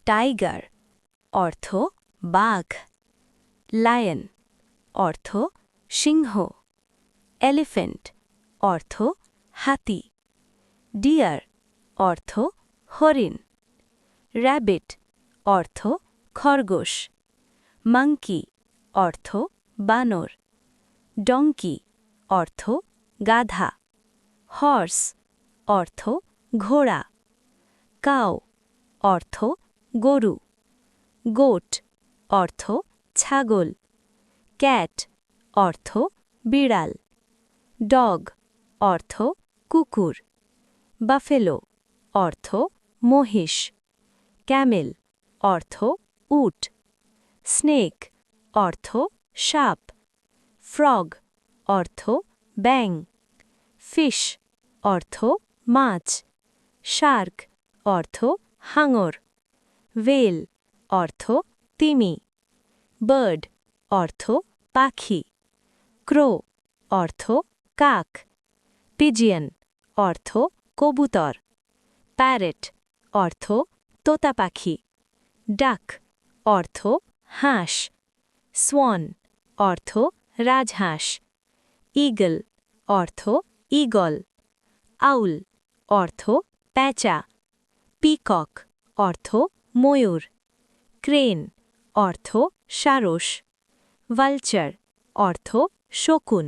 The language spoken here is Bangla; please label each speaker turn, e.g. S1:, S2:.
S1: টাইগার অর্থ বাঘ, লায়ন অর্থ সিংহ, এলিফ্যান্ট অর্থ হাতি, ডিয়ার অর্থ হরিণ, র‍্যাবিট অর্থ খরগোশ, মাংকি অর্থ বানর, ডঙ্কি অর্থ গাধা, হর্স অর্থ ঘোড়া, কাউ অর্থ গরু, গোট অর্থ ছাগল, ক্যাট অর্থ বিড়াল, ডগ অর্থ কুকুর, বাফেলো অর্থ মহিষ, ক্যামেল অর্থ উট, স্নেক অর্থ সাপ, ফ্রগ অর্থ ব্যাঙ, ফিশ অর্থ মাছ, শার্ক অর্থ হাঙর, ভেল অর্থ তিমি, বার্ড অর্থ পাখি, ক্রো অর্থ কাক, পিজিয়ন অর্থ কবুতর, প্যারট অর্থ তোতা পাখি, ডাক অর্থ হাঁস, সোয়ান অর্থ রাজহাঁস, ঈগল অর্থ ঈগল, আউল অর্থ প্যাঁচা, পিকক অর্থ ময়ূর, ক্রেন অর্থ সারস, ভালচার অর্থ শকুন।